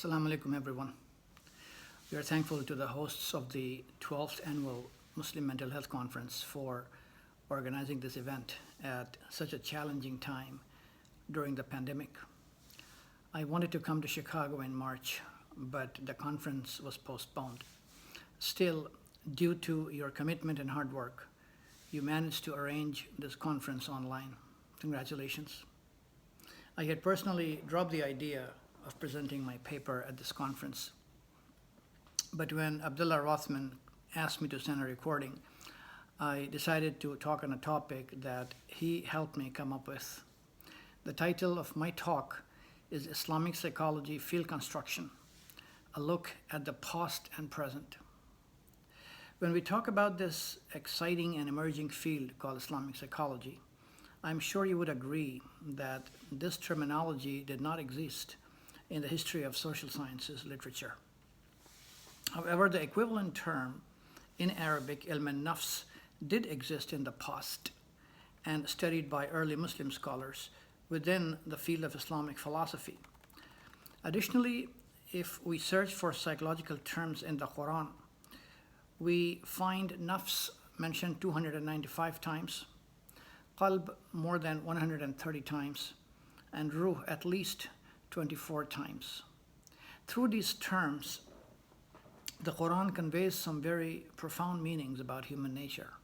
Assalamu alaikum, everyone. We are thankful to the hosts of the 12th Annual Muslim Mental Health Conference for organizing this event at such a challenging time during the pandemic. I wanted to come to Chicago in March, but the conference was postponed. Still, due to your commitment and hard work, you managed to arrange this conference online. Congratulations. I had personally dropped the idea of presenting my paper at this conference, but when Abdullah Rothman asked me to send a recording, I decided to talk on a topic that he helped me come up with. The title of my talk is Islamic Psychology Field Construction, a look at the past and present. When we talk about this exciting and emerging field called Islamic psychology, I'm sure you would agree that this terminology did not exist in the history of social sciences literature. However, the equivalent term in Arabic, ilm al-nafs, did exist in the past and studied by early Muslim scholars within the field of Islamic philosophy. Additionally, if we search for psychological terms in the Quran, we find nafs mentioned 295 times, qalb more than 130 times, and ruh at least 24 times. Through these terms, the Quran conveys some very profound meanings about human nature.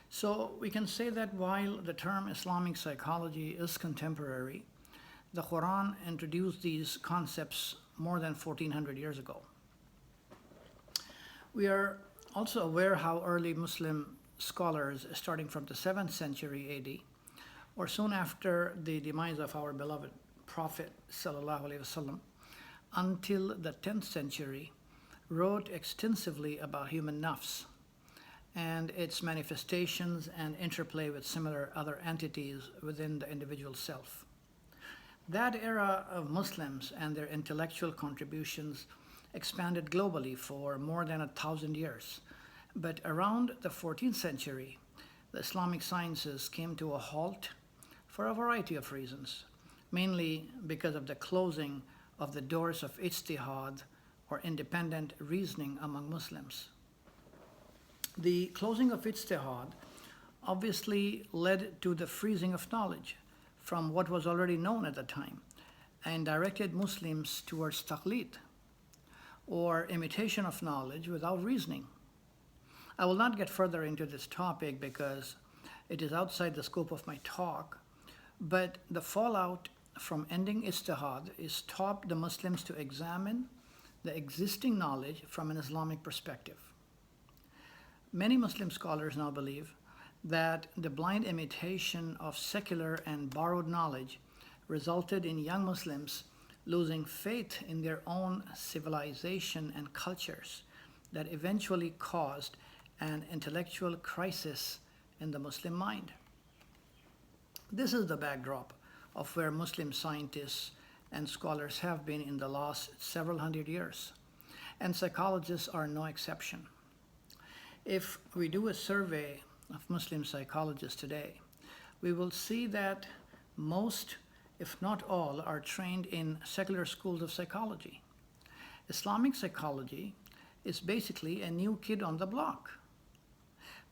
So we can say that while the term Islamic psychology is contemporary, the Quran introduced these concepts more than 1400 years ago. We are also aware how early Muslim scholars, starting from the 7th century AD, or soon after the demise of our beloved Prophet ﷺ, until the 10th century, wrote extensively about human nafs and its manifestations and interplay with similar other entities within the individual self. That era of Muslims and their intellectual contributions expanded globally for more than 1,000 years. But around the 14th century, the Islamic sciences came to a halt for a variety of reasons, mainly because of the closing of the doors of ijtihad, or independent reasoning among Muslims. The closing of ijtihad obviously led to the freezing of knowledge from what was already known at the time and directed Muslims towards taqlid, or imitation of knowledge without reasoning. I will not get further into this topic because it is outside the scope of my talk, but the fallout from ending ijtihad is taught the Muslims to examine the existing knowledge from an Islamic perspective. Many Muslim scholars now believe that the blind imitation of secular and borrowed knowledge resulted in young Muslims losing faith in their own civilization and cultures that eventually caused an intellectual crisis in the Muslim mind. This is the backdrop of where Muslim scientists and scholars have been in the last several hundred years, and psychologists are no exception. If we do a survey of Muslim psychologists today, we will see that most, if not all, are trained in secular schools of psychology. Islamic psychology is basically a new kid on the block.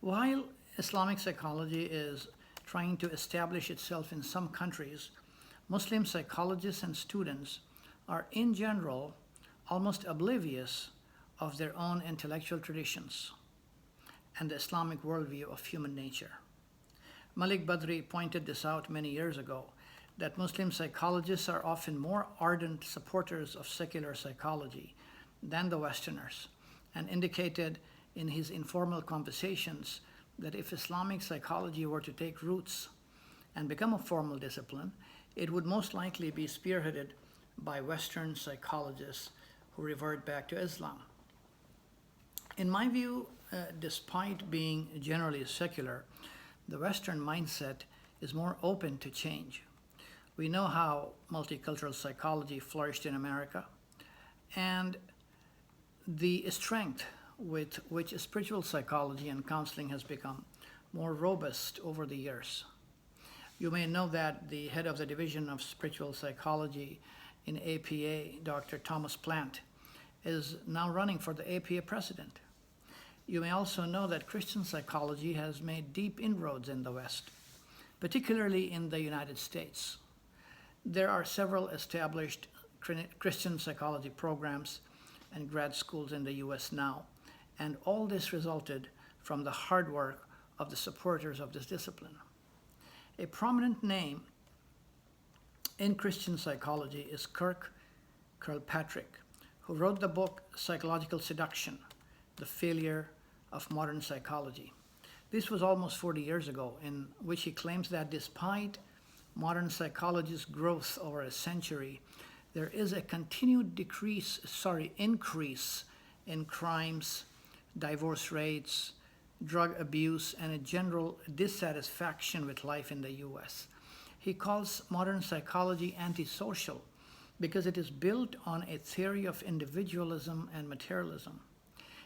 While Islamic psychology is trying to establish itself in some countries, Muslim psychologists and students are in general almost oblivious of their own intellectual traditions and the Islamic worldview of human nature. Malik Badri pointed this out many years ago, that Muslim psychologists are often more ardent supporters of secular psychology than the Westerners, and indicated in his informal conversations that if Islamic psychology were to take roots and become a formal discipline, it would most likely be spearheaded by Western psychologists who revert back to Islam. In my view, despite being generally secular, the Western mindset is more open to change. We know how multicultural psychology flourished in America, and the strength with which spiritual psychology and counseling has become more robust over the years. You may know that the head of the Division of Spiritual Psychology in APA, Dr. Thomas Plant, is now running for the APA president. You may also know that Christian psychology has made deep inroads in the West, particularly in the United States. There are several established Christian psychology programs and grad schools in the US now, and all this resulted from the hard work of the supporters of this discipline. A prominent name in Christian psychology is Kirk Kirkpatrick, who wrote the book Psychological Seduction: The Failure of Modern Psychology. This was almost 40 years ago, in which he claims that despite modern psychology's growth over a century, there is a continued increase in crimes, divorce rates, drug abuse, and a general dissatisfaction with life in the US. He calls modern psychology antisocial because it is built on a theory of individualism and materialism.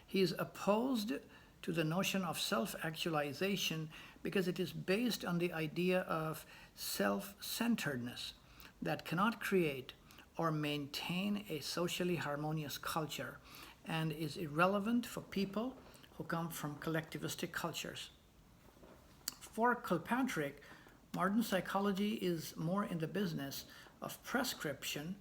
He is opposed to the notion of self-actualization because it is based on the idea of self-centeredness that cannot create or maintain a socially harmonious culture and is irrelevant for people who come from collectivistic cultures. For Kilpatrick, modern psychology is more in the business of prescription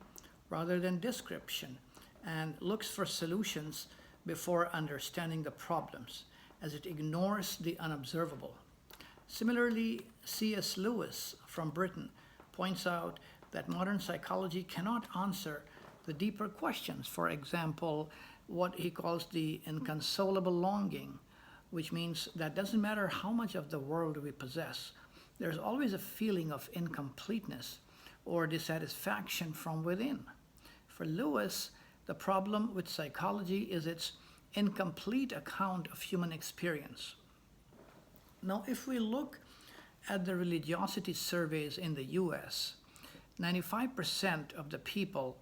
rather than description, and looks for solutions before understanding the problems, as it ignores the unobservable. Similarly, C.S. Lewis from Britain points out that modern psychology cannot answer the deeper questions. For example, what he calls the inconsolable longing, which means that doesn't matter how much of the world we possess, there's always a feeling of incompleteness or dissatisfaction from within. For Lewis, the problem with psychology is its incomplete account of human experience. Now, if we look at the religiosity surveys in the US, 95% of the people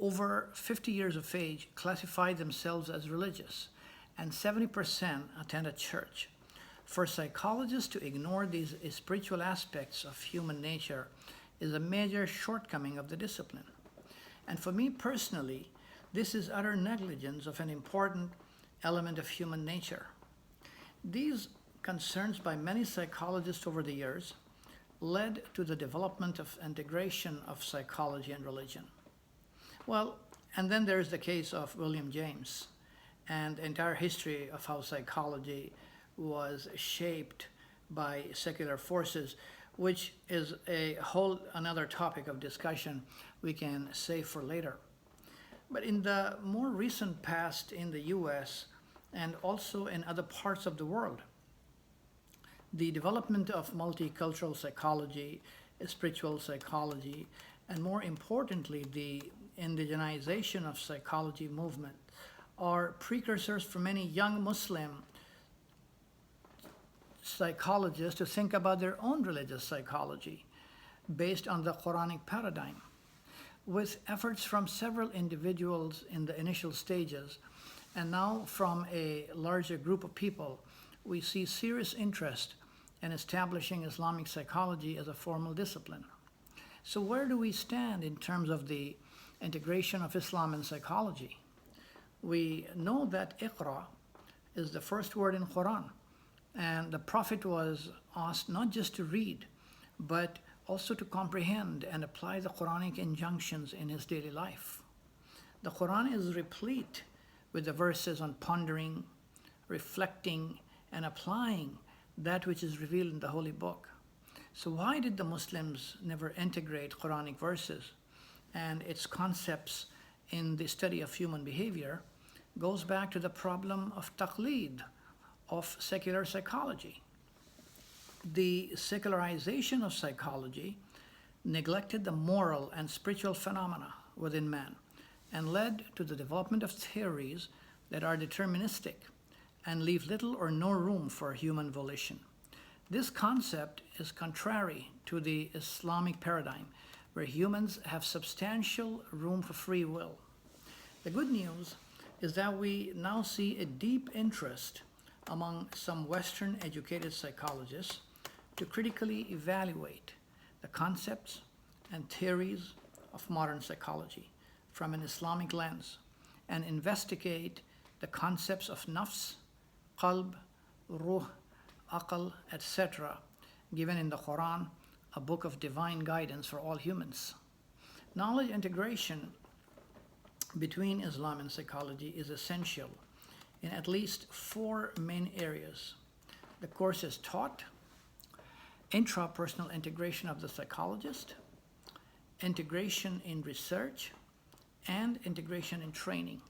over 50 years of age classify themselves as religious, and 70% attend a church. For psychologists to ignore these spiritual aspects of human nature is a major shortcoming of the discipline. And for me personally, this is utter negligence of an important element of human nature. These concerns by many psychologists over the years led to the development of integration of psychology and religion. Well, and then there's the case of William James and the entire history of how psychology was shaped by secular forces, which is a whole another topic of discussion we can save for later. But in the more recent past in the US and also in other parts of the world, the development of multicultural psychology, spiritual psychology, and more importantly, the indigenization of psychology movement are precursors for many young Muslim psychologists to think about their own religious psychology based on the Quranic paradigm. With efforts from several individuals in the initial stages, and now from a larger group of people, we see serious interest in establishing Islamic psychology as a formal discipline. So where do we stand in terms of the integration of Islam and psychology? We know that Iqra is the first word in Quran, and the Prophet was asked not just to read, but also to comprehend and apply the Quranic injunctions in his daily life. The Quran is replete with the verses on pondering, reflecting, and applying that which is revealed in the Holy Book. So why did the Muslims never integrate Quranic verses and its concepts in the study of human behavior? Goes back to the problem of taqlid, of secular psychology. The secularization of psychology neglected the moral and spiritual phenomena within man and led to the development of theories that are deterministic and leave little or no room for human volition. This concept is contrary to the Islamic paradigm, where humans have substantial room for free will. The good news is that we now see a deep interest among some Western educated psychologists to critically evaluate the concepts and theories of modern psychology from an Islamic lens and investigate the concepts of nafs, qalb, ruh, aql, etc., given in the Quran, a book of divine guidance for all humans. Knowledge integration between Islam and psychology is essential in at least four main areas. The course is taught, intrapersonal integration of the psychologist, integration in research, and integration in training.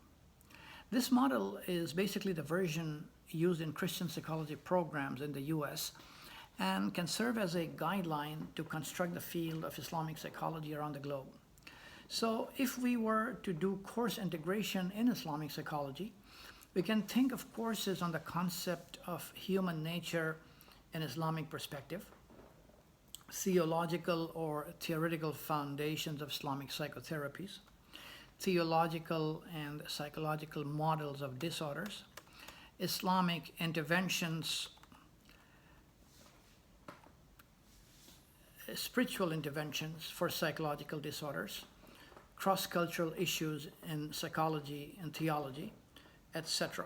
This model is basically the version used in Christian psychology programs in the US and can serve as a guideline to construct the field of Islamic psychology around the globe. So if we were to do course integration in Islamic psychology, we can think of courses on the concept of human nature in Islamic perspective, theological or theoretical foundations of Islamic psychotherapies, theological and psychological models of disorders, Islamic interventions, spiritual interventions for psychological disorders, cross-cultural issues in psychology and theology, etc.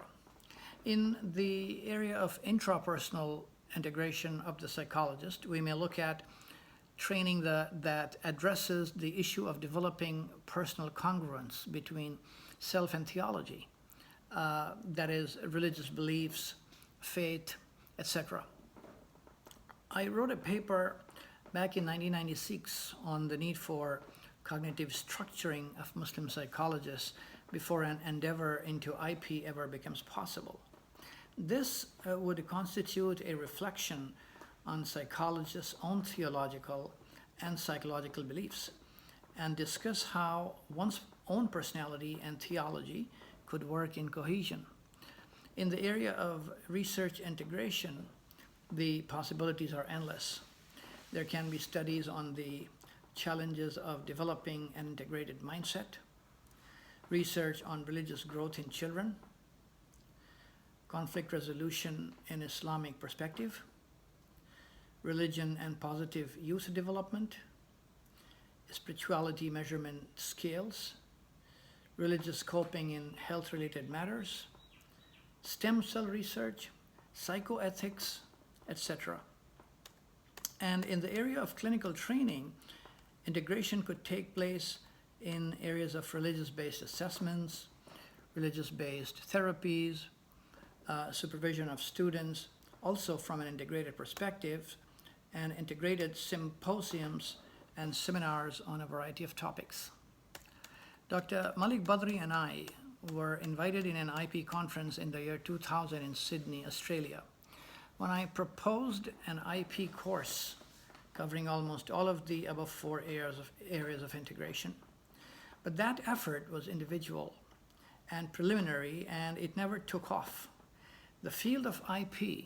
In the area of intrapersonal integration of the psychologist, we may look at training that addresses the issue of developing personal congruence between self and theology, that is, religious beliefs, faith, etc. I wrote a paper back in 1996 on the need for cognitive structuring of Muslim psychologists before an endeavor into IP ever becomes possible. This would constitute a reflection on psychologists' own theological and psychological beliefs and discuss how one's own personality and theology could work in cohesion. In the area of research integration, the possibilities are endless. There can be studies on the challenges of developing an integrated mindset, research on religious growth in children, conflict resolution in Islamic perspective, religion and positive youth development, spirituality measurement scales, religious coping in health-related matters, stem cell research, psychoethics, etc. And in the area of clinical training, integration could take place in areas of religious-based assessments, religious-based therapies, supervision of students, also from an integrated perspective, and integrated symposiums and seminars on a variety of topics. Dr. Malik Badri and I were invited in an IP conference in the year 2000 in Sydney, Australia, when I proposed an IP course covering almost all of the above four areas of integration. But that effort was individual and preliminary, and it never took off. The field of IP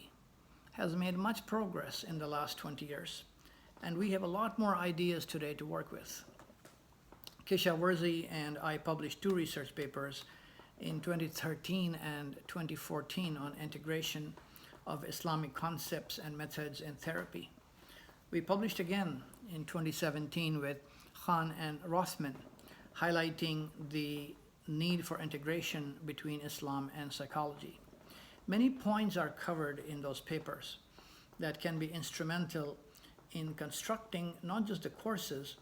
has made much progress in the last 20 years, and we have a lot more ideas today to work with. Kesha Worthy and I published two research papers in 2013 and 2014 on integration of Islamic concepts and methods in therapy. We published again in 2017 with Khan and Rothman, highlighting the need for integration between Islam and psychology. Many points are covered in those papers that can be instrumental in constructing not just the courses,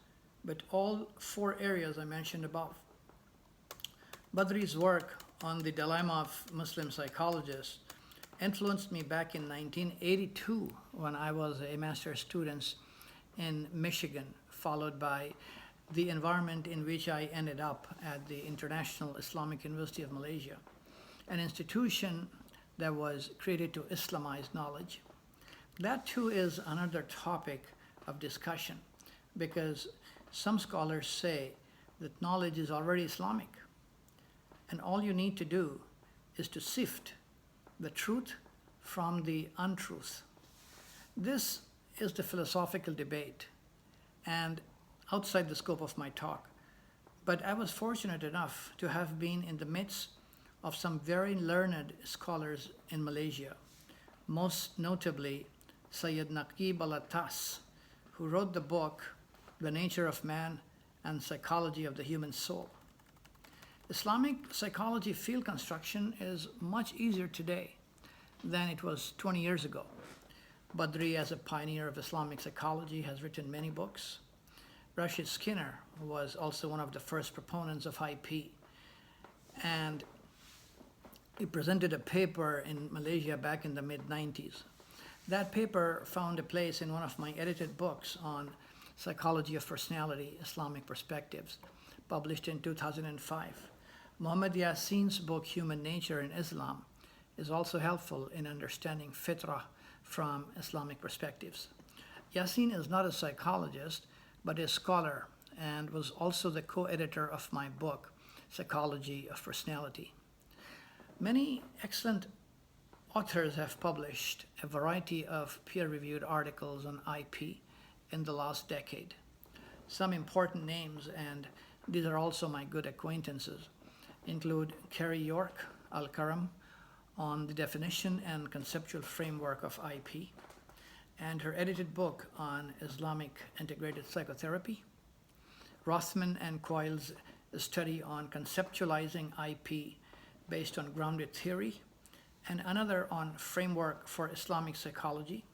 but all four areas I mentioned above. Badri's work on the dilemma of Muslim psychologists influenced me back in 1982 when I was a master's student in Michigan, followed by the environment in which I ended up at the International Islamic University of Malaysia, an institution that was created to Islamize knowledge. That too is another topic of discussion, because some scholars say that knowledge is already Islamic, and all you need to do is to sift the truth from the untruth. This is the philosophical debate, and outside the scope of my talk, but I was fortunate enough to have been in the midst of some very learned scholars in Malaysia, most notably Sayyid Naqib al-Attas, who wrote the book, The Nature of Man and Psychology of the Human Soul. Islamic psychology field construction is much easier today than it was 20 years ago. Badri, as a pioneer of Islamic psychology, has written many books. Rashid Skinner was also one of the first proponents of Haque, and he presented a paper in Malaysia back in the mid-90s. That paper found a place in one of my edited books on Psychology of Personality, Islamic Perspectives, published in 2005. Muhammad Yassin's book, Human Nature in Islam, is also helpful in understanding fitrah from Islamic perspectives. Yassin is not a psychologist, but a scholar, and was also the co-editor of my book, Psychology of Personality. Many excellent authors have published a variety of peer-reviewed articles on IP in the last decade. Some important names, and these are also my good acquaintances, include Carrie York Al-Karam on the definition and conceptual framework of IP, and her edited book on Islamic integrated psychotherapy, Rothman and Coyle's study on conceptualizing IP based on grounded theory, and another on framework for Islamic psychology,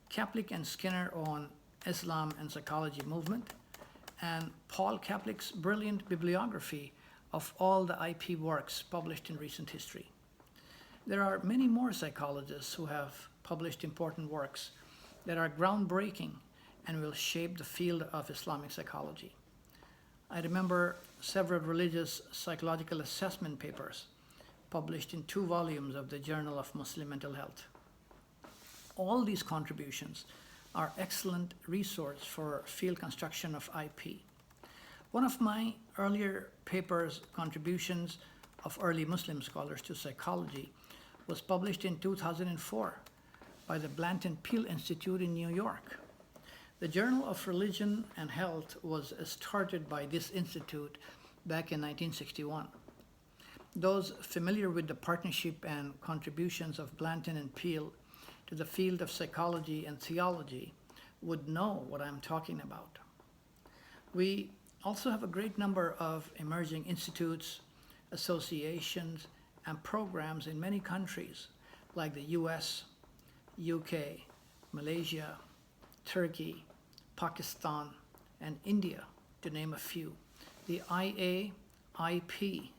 Kaplik and Skinner on Islam and psychology movement, and Paul Kaplik's brilliant bibliography of all the IP works published in recent history. There are many more psychologists who have published important works that are groundbreaking and will shape the field of Islamic psychology. I remember several religious psychological assessment papers published in 2 volumes of the Journal of Muslim Mental Health. All these contributions are excellent resource for field construction of IP. One of my earlier papers, Contributions of Early Muslim Scholars to Psychology, was published in 2004 by the Blanton Peel Institute in New York. The Journal of Religion and Health was started by this institute back in 1961. Those familiar with the partnership and contributions of Blanton and Peel to the field of psychology and theology would know what I'm talking about. We also have a great number of emerging institutes, associations, and programs in many countries like the US, UK, Malaysia, Turkey, Pakistan, and India, to name a few. The IAIP,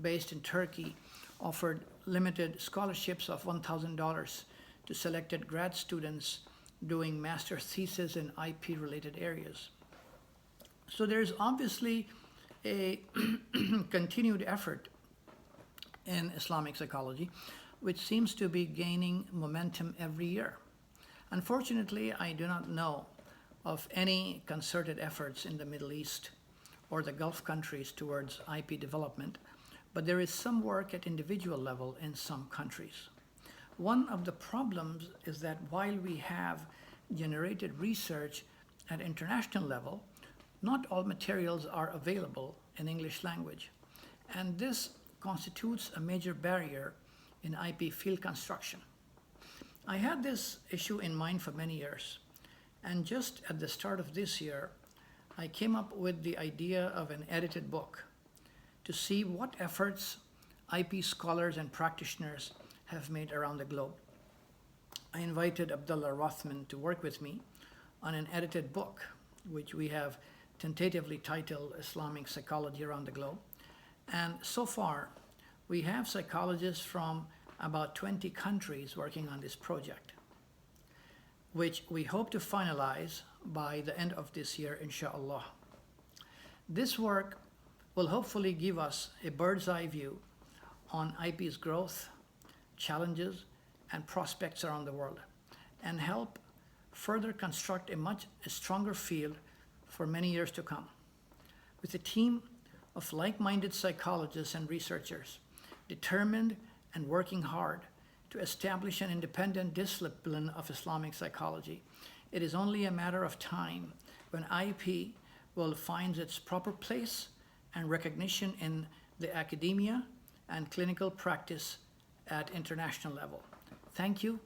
based in Turkey, offered limited scholarships of $1,000 to selected grad students doing master's thesis in IP-related areas. So there's obviously a continued effort in Islamic psychology, which seems to be gaining momentum every year. Unfortunately, I do not know of any concerted efforts in the Middle East or the Gulf countries towards IP development, but there is some work at individual level in some countries. One of the problems is that while we have generated research at international level, not all materials are available in English language, and this constitutes a major barrier in IP field construction. I had this issue in mind for many years, and just at the start of this year, I came up with the idea of an edited book to see what efforts IP scholars and practitioners have made around the globe. I invited Abdullah Rothman to work with me on an edited book, which we have tentatively titled Islamic Psychology Around the Globe. And so far, we have psychologists from about 20 countries working on this project, which we hope to finalize by the end of this year, inshallah. This work will hopefully give us a bird's eye view on IP's growth, challenges, and prospects around the world, and help further construct a much stronger field for many years to come. With a team of like-minded psychologists and researchers, determined and working hard to establish an independent discipline of Islamic psychology, it is only a matter of time when IP will find its proper place and recognition in the academia and clinical practice at international level. Thank you.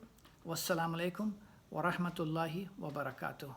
Wassalamu alaikum wa rahmatullahi wa barakatuh.